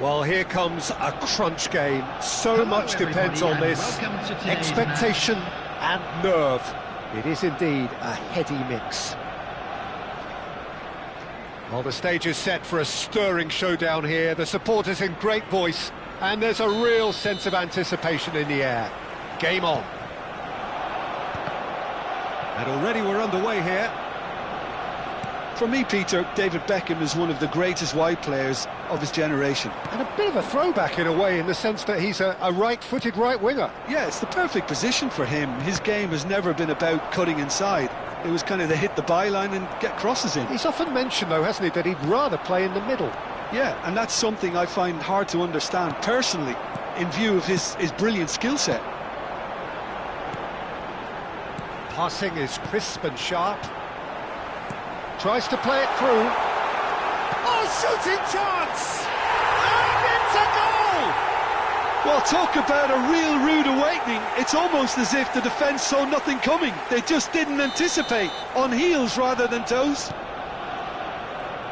Well, here comes a crunch game. So much depends on this. Expectation and nerve. It is indeed a heady mix. Well, the stage is set for a stirring showdown here. The supporters in great voice, and there's a real sense of anticipation in the air. Game on. And already we're underway here. For me, Peter, David Beckham is one of the greatest wide players of his generation. And a bit of a throwback in a way, in the sense that he's a right-footed right winger. Yeah, it's the perfect position for him. His game has never been about cutting inside. It was kind of to hit the byline and get crosses in. He's often mentioned, though, hasn't he, that he'd rather play in the middle. Yeah, and that's something I find hard to understand personally, in view of his brilliant skill set. Passing is crisp and sharp. Tries to play it through. Oh, shooting chance! And it's a goal! Well, talk about a real rude awakening. It's almost as if the defence saw nothing coming. They just didn't anticipate, on heels rather than toes.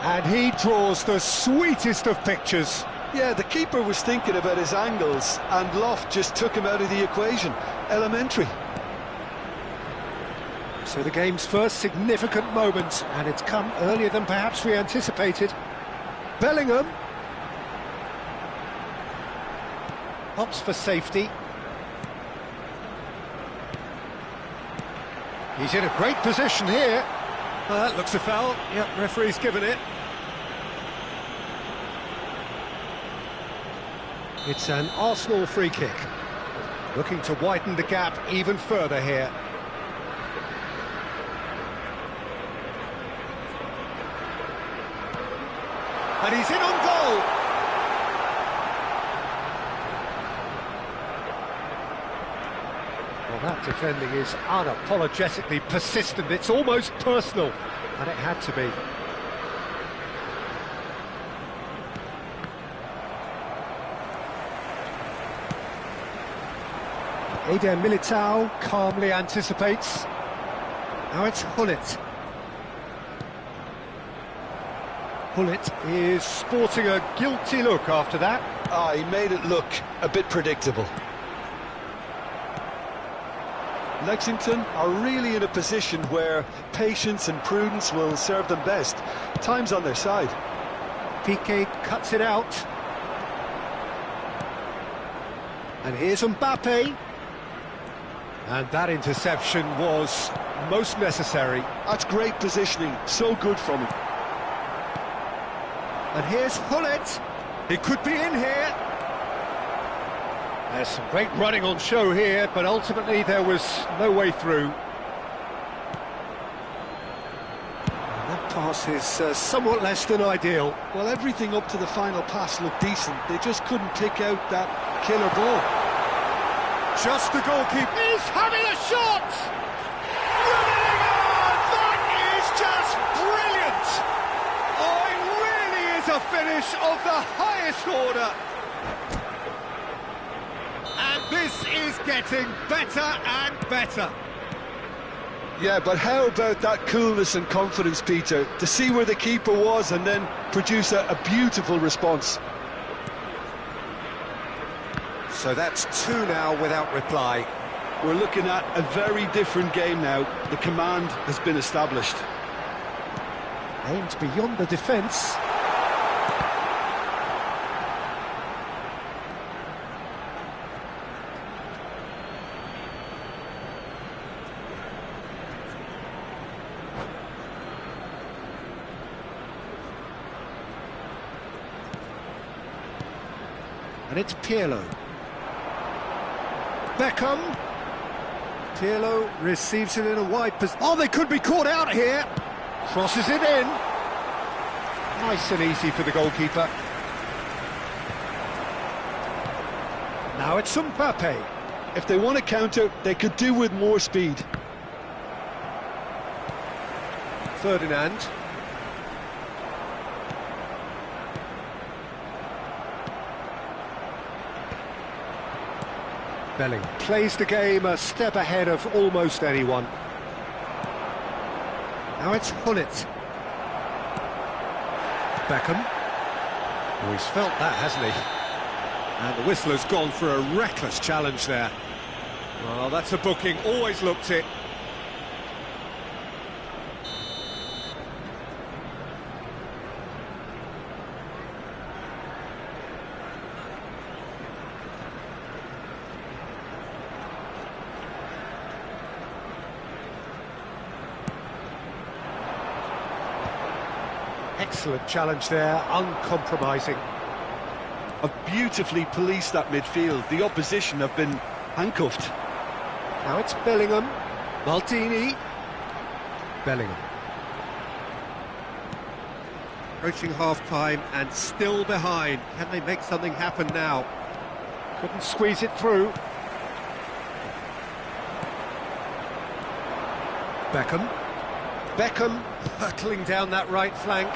And he draws the sweetest of pictures. Yeah, the keeper was thinking about his angles, and Loft just took him out of the equation. Elementary. So the game's first significant moment, and it's come earlier than perhaps we anticipated. Bellingham opts for safety. He's in a great position here. That looks a foul. Yep, referee's given it. It's an Arsenal free kick. Looking to widen the gap even further here. And he's in on goal. Well, that defending is unapologetically persistent. It's almost personal, and it had to be. Eder Militao calmly anticipates. Now it's Hullet. Hullet is sporting a guilty look after that. He made it look a bit predictable. Lexington are really in a position where patience and prudence will serve them best. Time's on their side. Piqué cuts it out. And here's Mbappe. And that interception was most necessary. That's great positioning, so good from him. And here's Hullet. He could be in here. There's some great running on show here, but ultimately there was no way through. And that pass is somewhat less than ideal. Well, everything up to the final pass looked decent. They just couldn't pick out that killer ball. Just the goalkeeper. He's having a shot! Running on! That is just brilliant! Oh, it really is a finish of the highest order. And this is getting better and better. Yeah, but how about that coolness and confidence, Peter, to see where the keeper was and then produce a beautiful response. So that's two now without reply. We're looking at a very different game now. The command has been established. Aimed beyond the defence. And it's Pirlo. Beckham. Pirlo receives it in a wide position. Oh, they could be caught out here. Crosses it in. Nice and easy for the goalkeeper. Now it's Mbappe. If they want to counter, they could do with more speed. Ferdinand. Bellingham plays the game a step ahead of almost anyone. Now it's Hullet. Beckham. Well, he's felt that, hasn't he? And the whistler's gone for a reckless challenge there. Well, that's a booking, always looked it. Excellent challenge there, uncompromising. Have beautifully policed that midfield. The opposition have been handcuffed. Now it's Bellingham. Maldini. Bellingham. Approaching half-time and still behind. Can they make something happen now? Couldn't squeeze it through. Beckham hurtling down that right flank.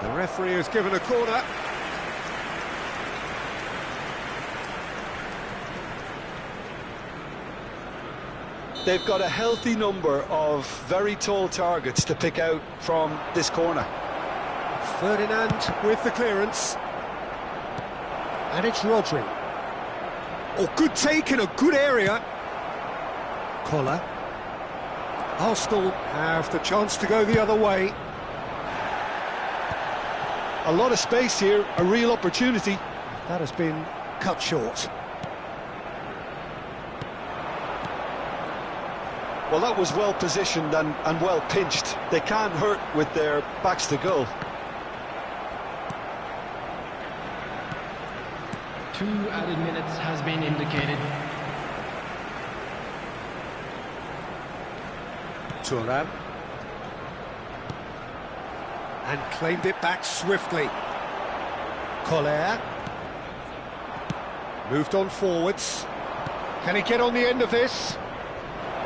The referee has given a corner. They've got a healthy number of very tall targets to pick out from this corner. Ferdinand with the clearance. And it's Rodri. Oh, good take in a good area. Collar. Arsenal have the chance to go the other way. A lot of space here, a real opportunity. That has been cut short. Well, that was well positioned and well pinched. They can't hurt with their backs to goal. 2 added minutes has been indicated. Thuram. And claimed it back swiftly. Collier. Moved on forwards. Can he get on the end of this?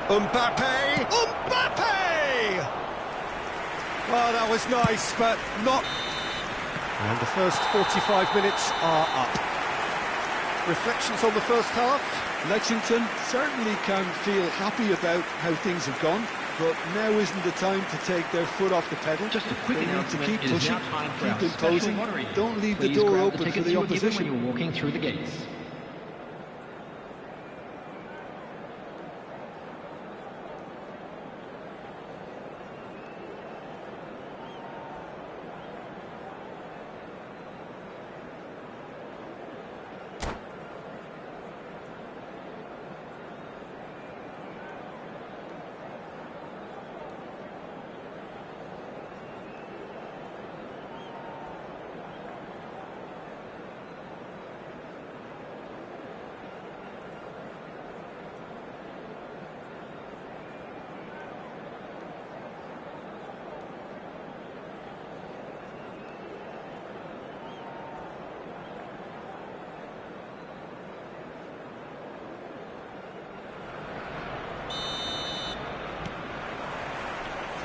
Mbappe! Mbappe! Well, that was nice, but not... And the first 45 minutes are up. Reflections on the first half? Lexington certainly can feel happy about how things have gone, but now isn't the time to take their foot off the pedal. Just a quick They need to announcement, keep it is pushing, now time for keep our special imposing. lottery. Don't leave the Please door grab the open for tickets the you were given opposition. when you were walking through the gates.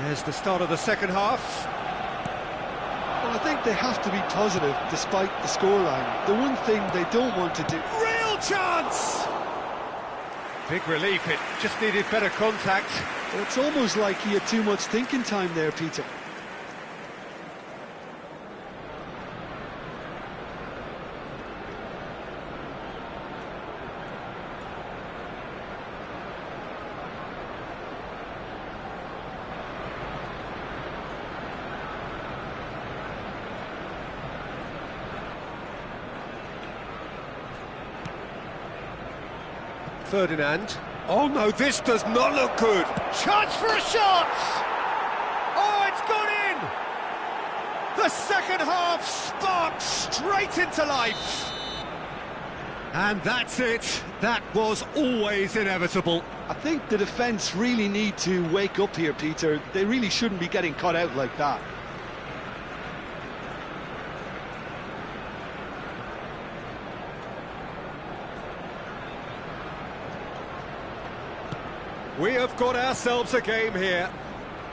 There's the start of the second half. Well, I think they have to be positive despite the scoreline. The one thing they don't want to do... Real chance! Big relief, it just needed better contact. Well, it's almost like he had too much thinking time there, Peter. Ferdinand. Oh no, this does not look good. Chance for a shot! Oh, it's gone in! The second half sparked straight into life. And that's it. That was always inevitable. I think the defence really need to wake up here, Peter. They really shouldn't be getting caught out like that. We have got ourselves a game here.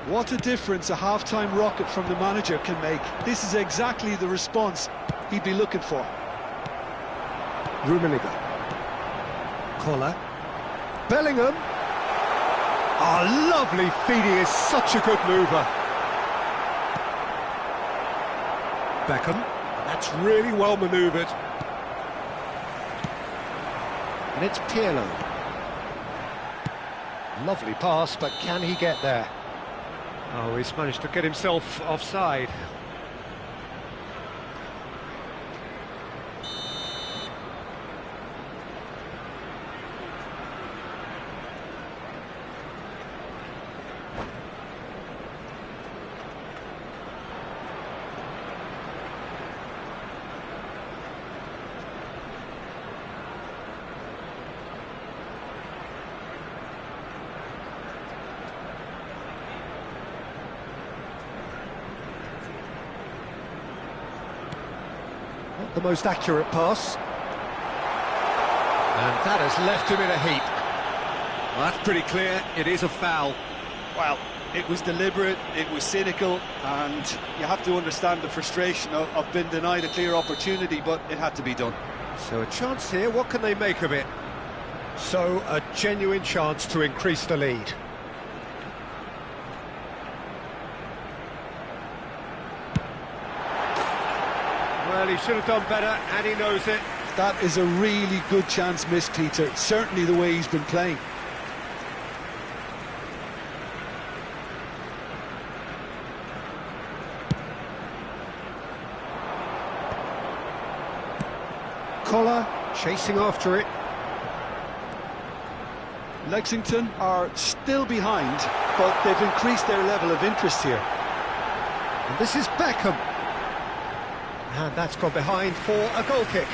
What a difference a half-time rocket from the manager can make. This is exactly the response he'd be looking for. Rummenigge. Collar. Bellingham. Oh, lovely feed. He is such a good mover. Beckham. That's really well manoeuvred. And it's Pirlo. Lovely pass, but can he get there? Oh, he's managed to get himself offside. Not the most accurate pass. And that has left him in a heap. Well, that's pretty clear. It is a foul. Well, it was deliberate, it was cynical, and you have to understand the frustration of being denied a clear opportunity, but it had to be done. So a chance here, what can they make of it? So a genuine chance to increase the lead. Well, he should have done better, and he knows it. That is a really good chance missed, Peter. Certainly the way he's been playing. Collar chasing after it. Lexington are still behind, but they've increased their level of interest here. And this is Beckham. And that's gone behind for a goal kick.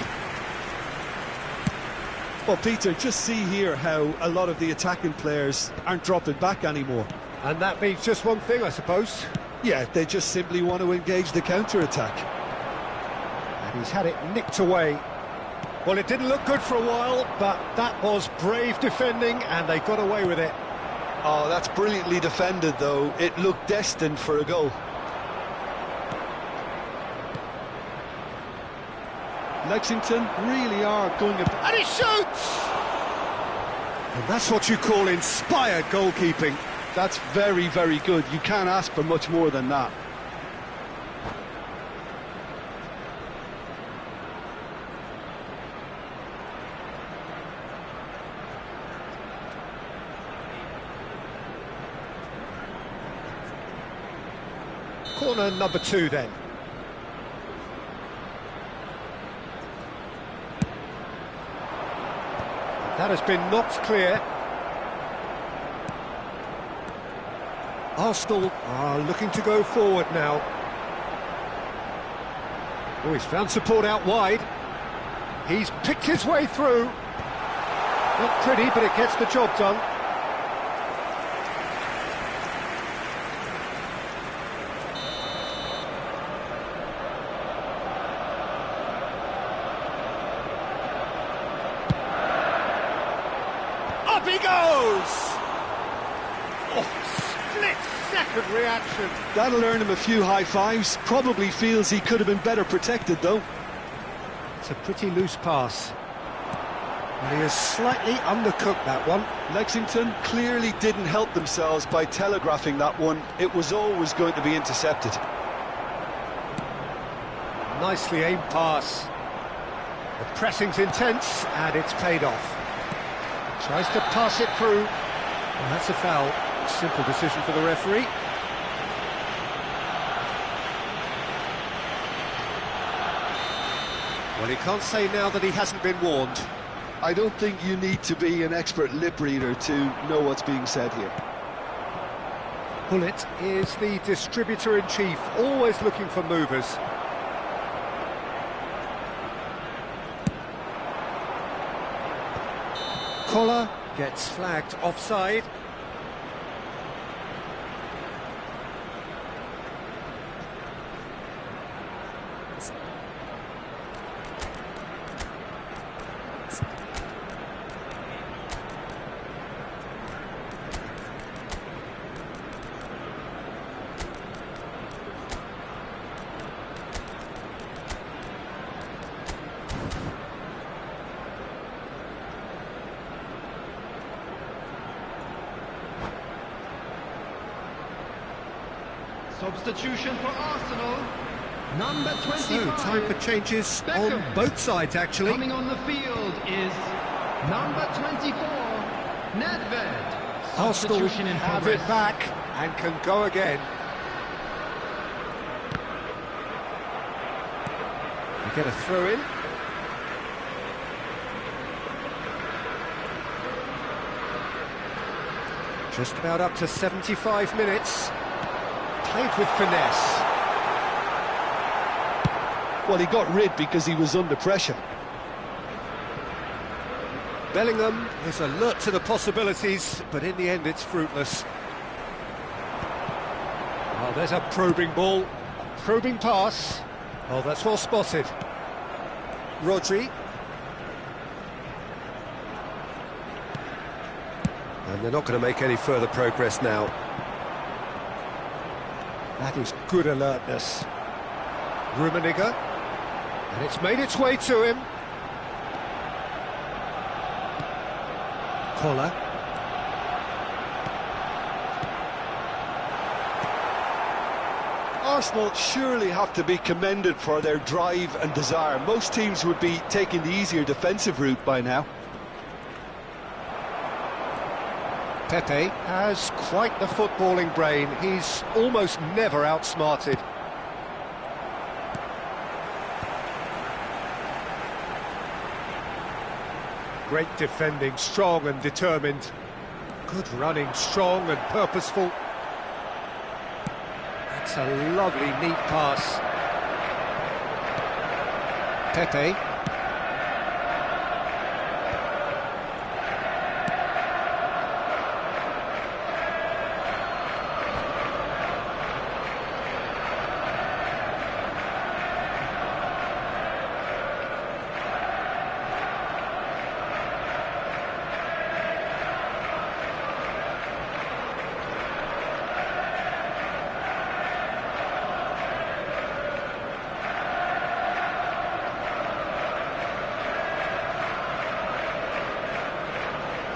Well, Peter, just see here how a lot of the attacking players aren't dropping back anymore. And that means just one thing, I suppose. Yeah, they just simply want to engage the counter-attack. And he's had it nicked away. Well, it didn't look good for a while, but that was brave defending, and they got away with it. Oh, that's brilliantly defended, though. It looked destined for a goal. Lexington really are going... And he shoots! And that's what you call inspired goalkeeping. That's very, very good. You can't ask for much more than that. Corner number 2 then. That has been knocked clear. Arsenal are looking to go forward now. Oh, he's found support out wide. He's picked his way through. Not pretty, but it gets the job done. Up he goes! Oh, split-second reaction. That'll earn him a few high fives. Probably feels he could have been better protected, though. It's a pretty loose pass. And he has slightly undercooked that one. Lexington clearly didn't help themselves by telegraphing that one. It was always going to be intercepted. Nicely aimed pass. The pressing's intense, and it's paid off. Tries to pass it through. Well, that's a foul. Simple decision for the referee. Well, he can't say now that he hasn't been warned. I don't think you need to be an expert lip reader to know what's being said here. Bullet is the distributor-in-chief, always looking for movers. Collar gets flagged offside. Substitution for Arsenal. Number 25. So, time for changes Beckham. on both sides, actually. Coming on the field is number 24, Nedved. Arsenal Substitution in have progress. it back and can go again. We get a throw in. Just about up to 75 minutes. Played with finesse. Well, he got rid because he was under pressure. Bellingham is alert to the possibilities, but in the end it's fruitless. Oh, there's a probing ball, a probing pass. Oh, that's well spotted. Rodri. And they're not going to make any further progress now. That is good alertness. Rummenigge. And it's made its way to him. Collar. Arsenal surely have to be commended for their drive and desire. Most teams would be taking the easier defensive route by now. Pepe has quite the footballing brain. He's almost never outsmarted. Great defending, strong and determined. Good running, strong and purposeful. That's a lovely, neat pass. Pepe.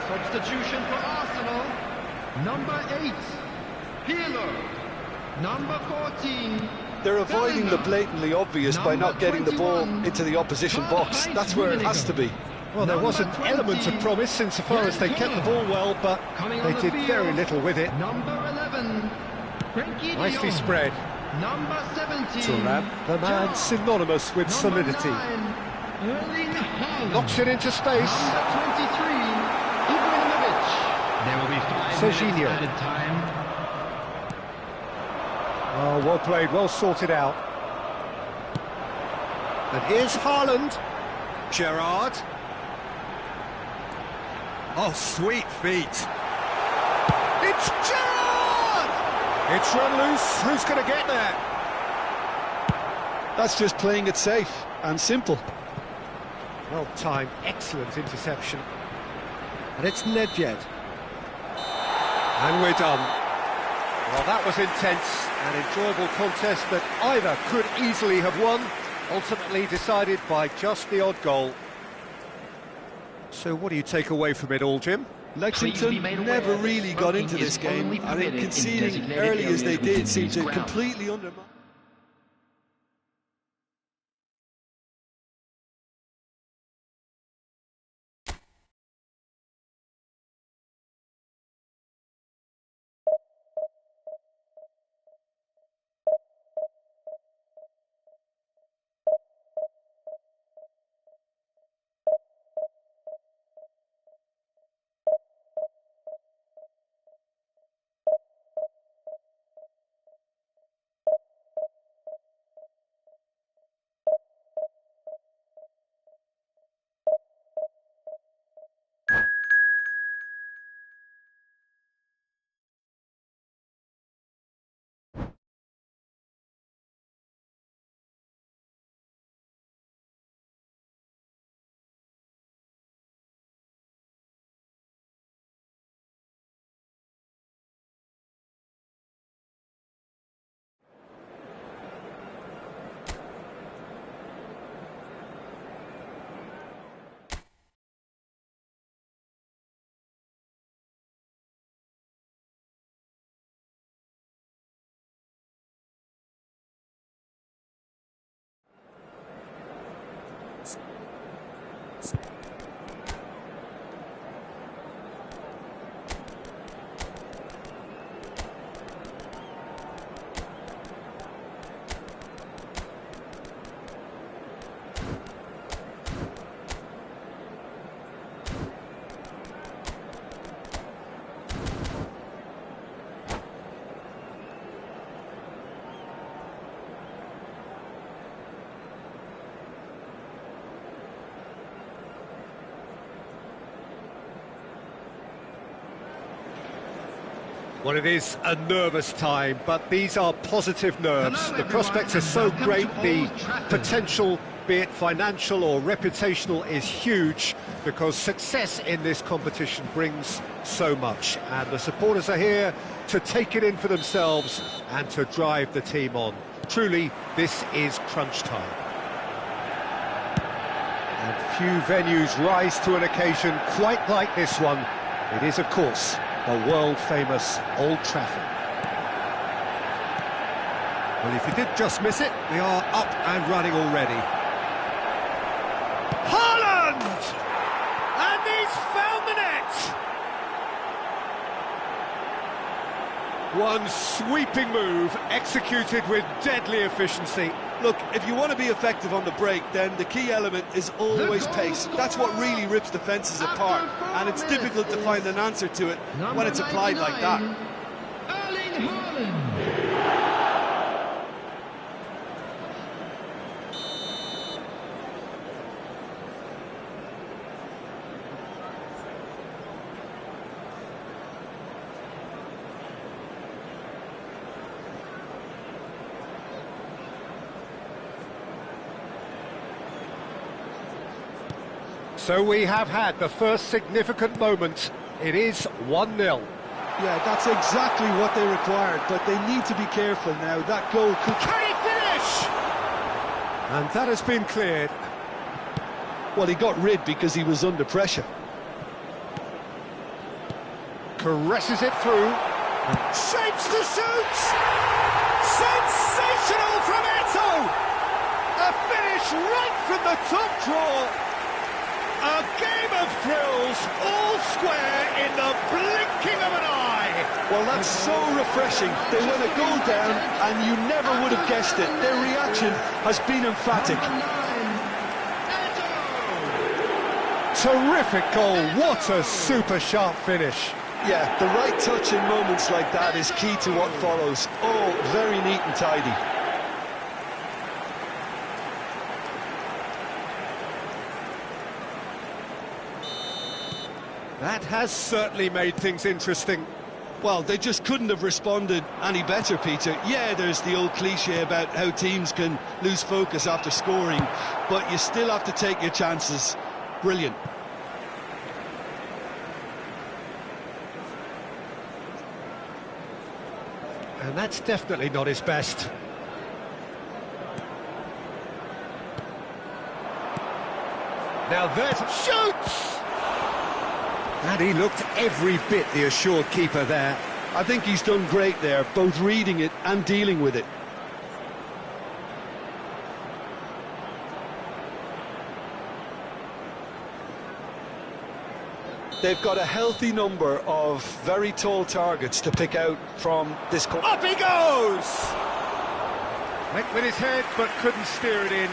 Substitution for Arsenal. Number 8, Pirlo. Number 14. They're avoiding the Bellingham. blatantly obvious by not getting the ball into the opposition box. That's where it has to be. Well, there was an Number element 20. of promise insofar as they kept the ball well, but Coming on they the did field, very little with it. Number 11, Frenkie de Nicely Jong. spread. Number 17, Thuram, the man Gerrard. synonymous with Number solidity. 9, Erling Haaland. Knocks it into space. Number 23, Ibrahimovic. There will be 5 Serginho. minutes added time. Oh, well played, well sorted out. And here's Haaland. Gerrard. Oh, sweet feet. It's Gerrard! It's run loose. Who's going to get there? That's just playing it safe and simple. Well timed, excellent interception. And it's Nedved. And we're done. Well, that was intense, an enjoyable contest that either could easily have won, ultimately decided by just the odd goal. So what do you take away from it all, Jim? Lexington never really got into this game. I think conceding early as they did seemed to completely undermine. Well, it is a nervous time, but these are positive nerves. The prospects are so great, the potential, be it financial or reputational, is huge because success in this competition brings so much. And the supporters are here to take it in for themselves and to drive the team on. Truly, this is crunch time. And few venues rise to an occasion quite like this one. It is, of course, the world-famous Old Trafford. Well, if you did just miss it, we are up and running already. Haaland! And he's found the net! One sweeping move, executed with deadly efficiency. Look, if you want to be effective on the break, then the key element is always pace. That's what really rips defences apart, and it's difficult to find an answer to it when it's applied like that. Erling Haaland. So we have had the first significant moment. It is 1-0. Yeah, that's exactly what they required, but they need to be careful now. That goal could... Can he finish? And that has been cleared. Well, he got rid because he was under pressure. Caresses it through. Shapes to shoot! Sensational from Eto! A finish right from the top draw. A game of thrills, all square in the blinking of an eye. Well, that's so refreshing. They went a goal down, and you never would have guessed it. Their reaction has been emphatic. Terrific goal. What a super sharp finish. Yeah, the right touch in moments like that is key to what follows. Oh, very neat and tidy. That has certainly made things interesting. Well, they just couldn't have responded any better, Peter. Yeah, there's the old cliche about how teams can lose focus after scoring, but you still have to take your chances. Brilliant. And that's definitely not his best. Now there's... Shoots! And he looked every bit the assured keeper there. I think he's done great there, both reading it and dealing with it. They've got a healthy number of very tall targets to pick out from this corner. Up he goes! Went with his head, but couldn't steer it in.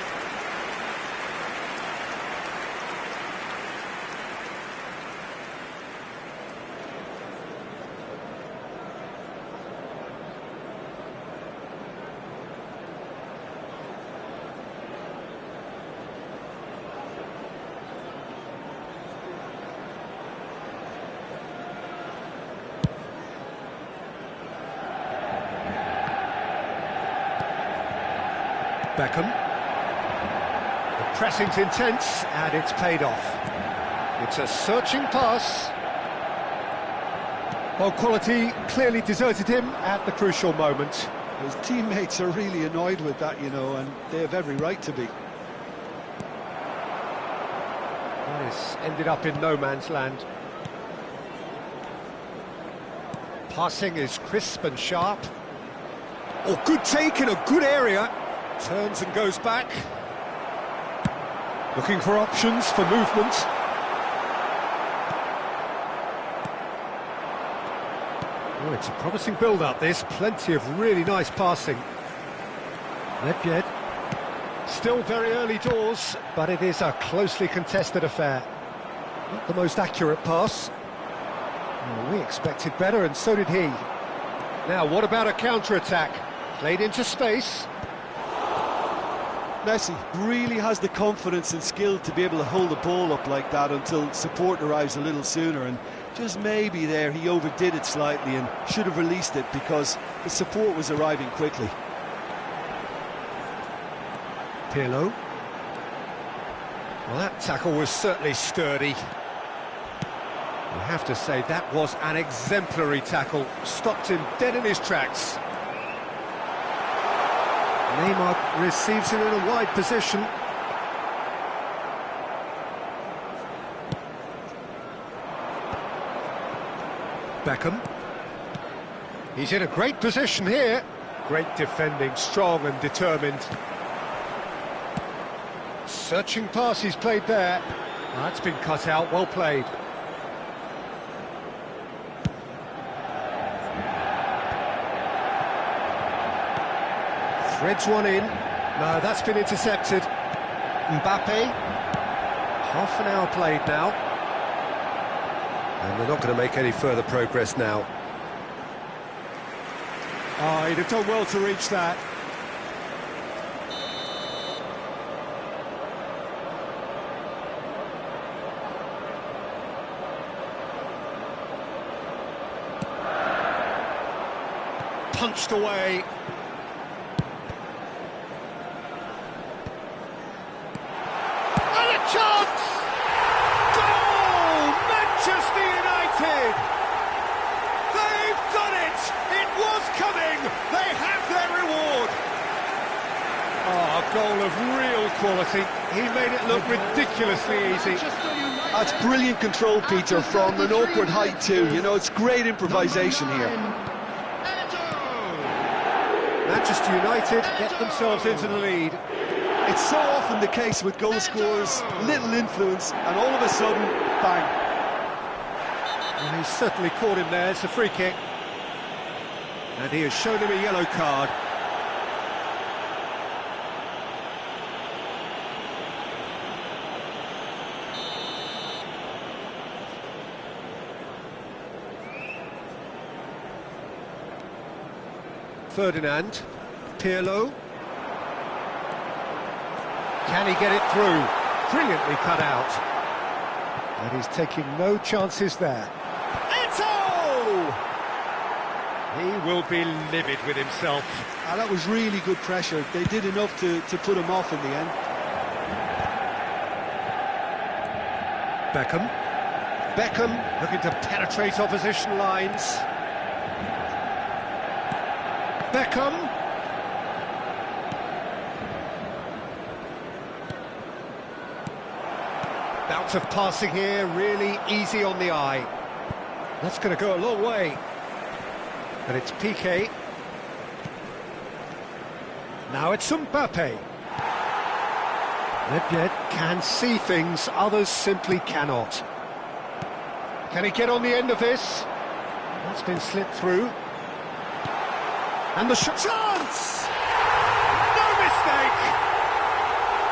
Beckham. The pressing's intense, and it's paid off. It's a searching pass. Well, quality clearly deserted him at the crucial moment. His teammates are really annoyed with that, you know, and they have every right to be. That has ended up in no man's land. Passing is crisp and sharp. Oh, good take in a good area. Turns and goes back. Looking for options for movement. Oh, it's a promising build-up, this. Plenty of really nice passing. Nedved. Still very early doors, but it is a closely contested affair. Not the most accurate pass. Well, we expected better, and so did he. Now, what about a counter-attack? Played into space. Messi really has the confidence and skill to be able to hold the ball up like that until support arrives a little sooner, and just maybe there he overdid it slightly and should have released it because the support was arriving quickly. Pirlo. Well, that tackle was certainly sturdy. You have to say that was an exemplary tackle. Stopped him dead in his tracks. Neymar receives it in a wide position. Beckham. He's in a great position here. Great defending, strong and determined. Searching pass he's played there. That's been cut out, well played. Threads one in. No, that's been intercepted. Mbappe. Half an hour played now. And they're not going to make any further progress now. Oh, he'd have done well to reach that. Punched away. And a chance! Goal! Manchester United! They've done it! It was coming! They have their reward! Oh, a goal of real quality. He made it look ridiculously easy. That's brilliant control, Peter, from an awkward height too. You know, it's great improvisation here. Manchester United get themselves into the lead. It's so often the case with goal scorers, little influence, and all of a sudden, bang. Well, he's certainly caught him there. It's a free kick. And he has shown him a yellow card. Ferdinand, Pirlo. Can he get it through? Brilliantly cut out. And he's taking no chances there. Eto'o! He will be livid with himself. That was really good pressure. They did enough to put him off in the end. Beckham. Beckham looking to penetrate opposition lines. Beckham. Bout of passing here, really easy on the eye. That's going to go a long way. And it's Piqué. Now it's Mbappe. Nedved can see things, others simply cannot. Can he get on the end of this? That's been slipped through. And the shot. Chance! No mistake!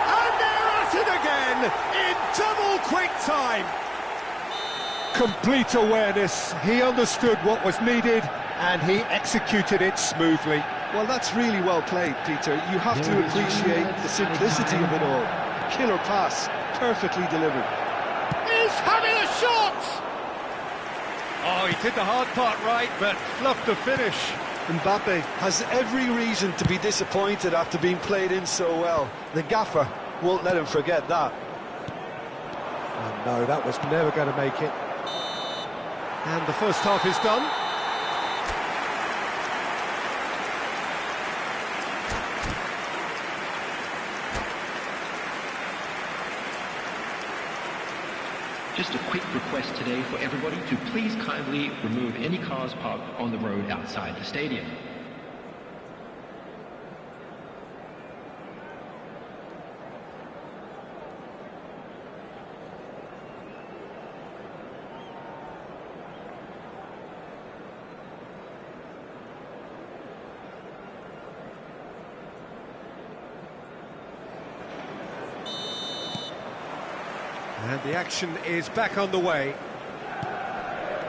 And they're at it again in double quick time. Complete awareness. He understood what was needed and he executed it smoothly. Well, that's really well played, Peter. You have to appreciate the simplicity of it all. Killer pass, perfectly delivered. He's having a shot! Oh, he did the hard part right, but fluffed the finish. Mbappe has every reason to be disappointed after being played in so well. The gaffer won't let him forget that. Oh, no, that was never going to make it. And the first half is done. Just a quick request today for everybody to please kindly remove any cars parked on the road outside the stadium. And the action is back on the way.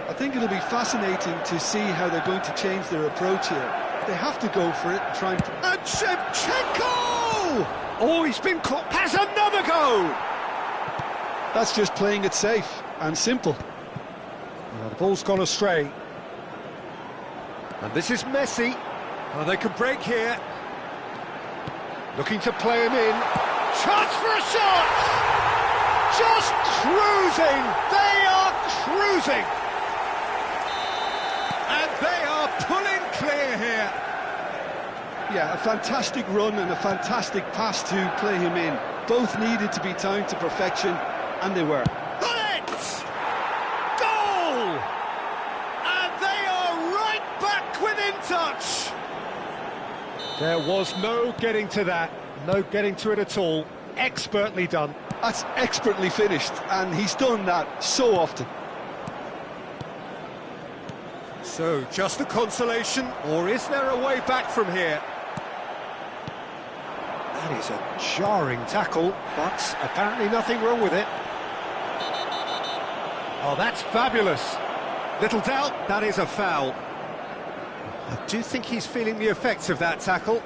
I think it'll be fascinating to see how they're going to change their approach here. They have to go for it and try and... And Shevchenko! Oh, he's been caught. Has another go! That's just playing it safe and simple. Well, the ball's gone astray. And this is Messi. Oh, they can break here. Looking to play him in. Chance for a shot! Just cruising! They are cruising! And they are pulling clear here. Yeah, a fantastic run and a fantastic pass to play him in. Both needed to be timed to perfection, and they were. Bullets! Goal! And they are right back within touch! There was no getting to that. No getting to it at all. Expertly done. That's expertly finished, and he's done that so often. So, just a consolation, or is there a way back from here? That is a jarring tackle, but apparently nothing wrong with it. Oh, that's fabulous. Little doubt, that is a foul. I do think he's feeling the effects of that tackle.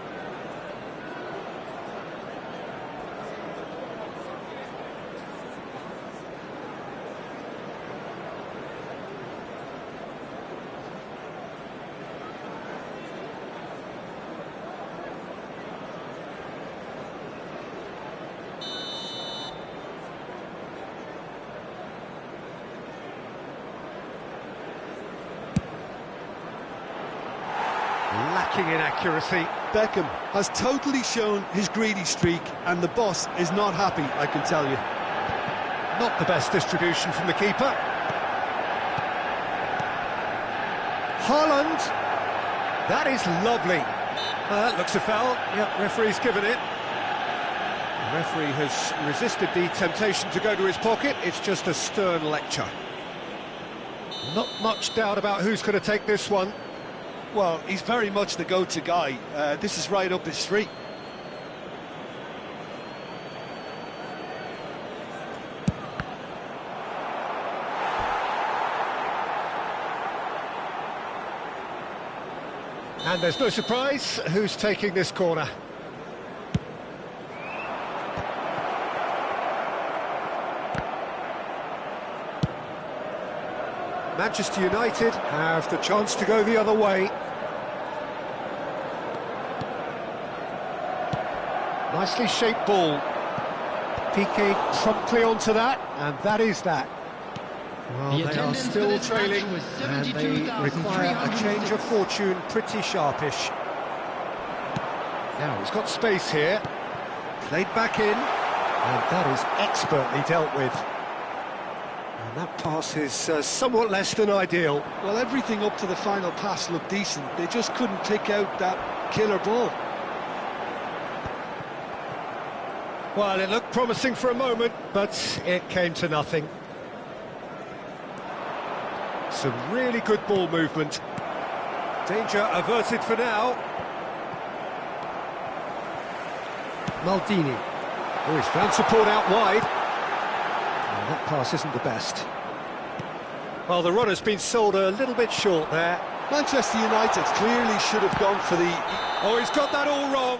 Lacking in accuracy. Beckham has totally shown his greedy streak, and the boss is not happy, I can tell you. Not the best distribution from the keeper. Haaland. That is lovely. That looks a foul. Yep, referee's given it. The referee has resisted the temptation to go to his pocket. It's just a stern lecture. Not much doubt about who's going to take this one. Well, he's very much the go-to guy. This is right up his street. And there's no surprise who's taking this corner. Manchester United have the chance to go the other way. Nicely shaped ball. Piqué promptly onto that, and that is that. Well, they are still trailing, and they require a change of fortune pretty sharpish. Now, he's got space here. Played back in, and that is expertly dealt with. And that pass is somewhat less than ideal. Well, everything up to the final pass looked decent. They just couldn't pick out that killer ball. Well, it looked promising for a moment, but it came to nothing. Some really good ball movement. Danger averted for now. Maldini. Oh, he's found support out wide. Oh, that pass isn't the best. Well, the run has been sold a little bit short there. Manchester United clearly should have gone for the... Oh, he's got that all wrong.